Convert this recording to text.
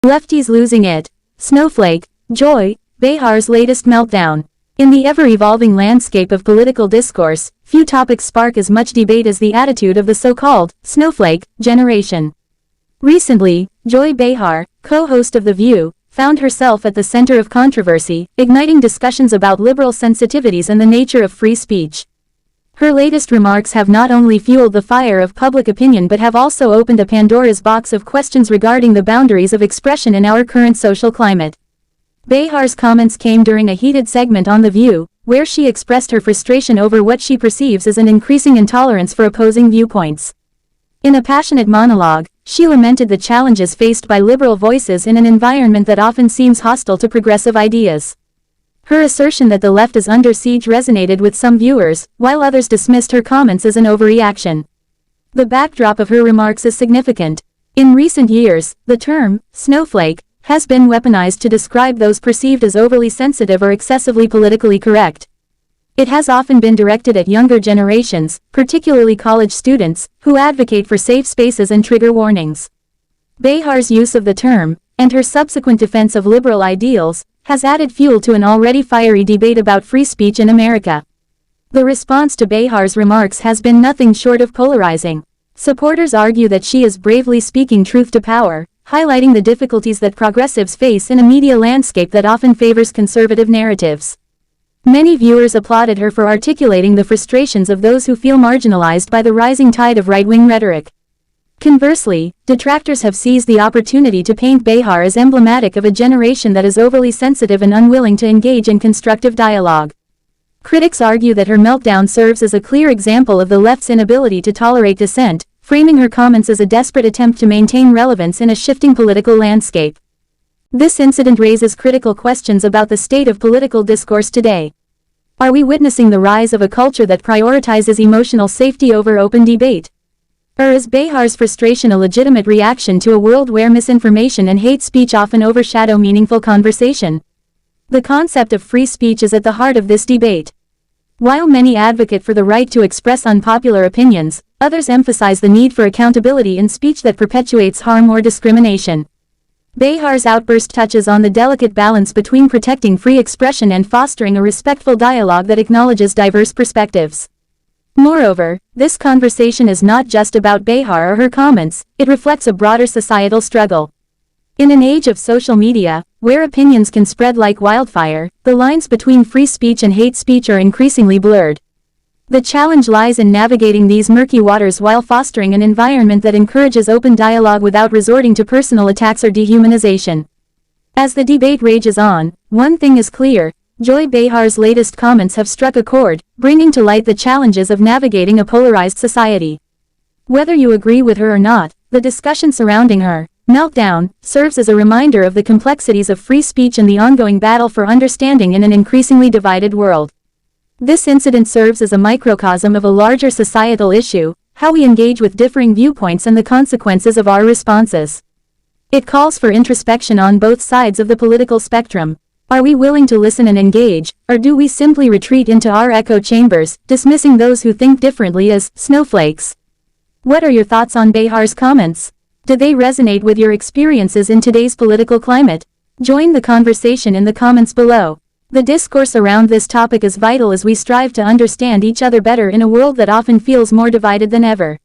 Lefties losing it. Snowflake, Joy, Behar's latest meltdown. In the ever-evolving landscape of political discourse, few topics spark as much debate as the attitude of the so-called Snowflake generation. Recently, Joy Behar, co-host of The View, found herself at the center of controversy, igniting discussions about liberal sensitivities and the nature of free speech. Her latest remarks have not only fueled the fire of public opinion but have also opened a Pandora's box of questions regarding the boundaries of expression in our current social climate. Behar's comments came during a heated segment on The View, where she expressed her frustration over what she perceives as an increasing intolerance for opposing viewpoints. In a passionate monologue, she lamented the challenges faced by liberal voices in an environment that often seems hostile to progressive ideas. Her assertion that the left is under siege resonated with some viewers, while others dismissed her comments as an overreaction. The backdrop of her remarks is significant. In recent years, the term snowflake has been weaponized to describe those perceived as overly sensitive or excessively politically correct. It has often been directed at younger generations, particularly college students, who advocate for safe spaces and trigger warnings. Behar's use of the term, and her subsequent defense of liberal ideals, has added fuel to an already fiery debate about free speech in America. The response to Behar's remarks has been nothing short of polarizing. Supporters argue that she is bravely speaking truth to power, highlighting the difficulties that progressives face in a media landscape that often favors conservative narratives. Many viewers applauded her for articulating the frustrations of those who feel marginalized by the rising tide of right-wing rhetoric. Conversely, detractors have seized the opportunity to paint Behar as emblematic of a generation that is overly sensitive and unwilling to engage in constructive dialogue. Critics argue that her meltdown serves as a clear example of the left's inability to tolerate dissent, framing her comments as a desperate attempt to maintain relevance in a shifting political landscape. This incident raises critical questions about the state of political discourse today. Are we witnessing the rise of a culture that prioritizes emotional safety over open debate? Or is Behar's frustration a legitimate reaction to a world where misinformation and hate speech often overshadow meaningful conversation? The concept of free speech is at the heart of this debate. While many advocate for the right to express unpopular opinions, others emphasize the need for accountability in speech that perpetuates harm or discrimination. Behar's outburst touches on the delicate balance between protecting free expression and fostering a respectful dialogue that acknowledges diverse perspectives. Moreover, this conversation is not just about Behar or her comments, it reflects a broader societal struggle. In an age of social media, where opinions can spread like wildfire, the lines between free speech and hate speech are increasingly blurred. The challenge lies in navigating these murky waters while fostering an environment that encourages open dialogue without resorting to personal attacks or dehumanization. As the debate rages on, one thing is clear: Joy Behar's latest comments have struck a chord, bringing to light the challenges of navigating a polarized society. Whether you agree with her or not, the discussion surrounding her meltdown serves as a reminder of the complexities of free speech and the ongoing battle for understanding in an increasingly divided world. This incident serves as a microcosm of a larger societal issue: how we engage with differing viewpoints and the consequences of our responses. It calls for introspection on both sides of the political spectrum. Are we willing to listen and engage, or do we simply retreat into our echo chambers, dismissing those who think differently as snowflakes? What are your thoughts on Behar's comments? Do they resonate with your experiences in today's political climate? Join the conversation in the comments below. The discourse around this topic is vital as we strive to understand each other better in a world that often feels more divided than ever.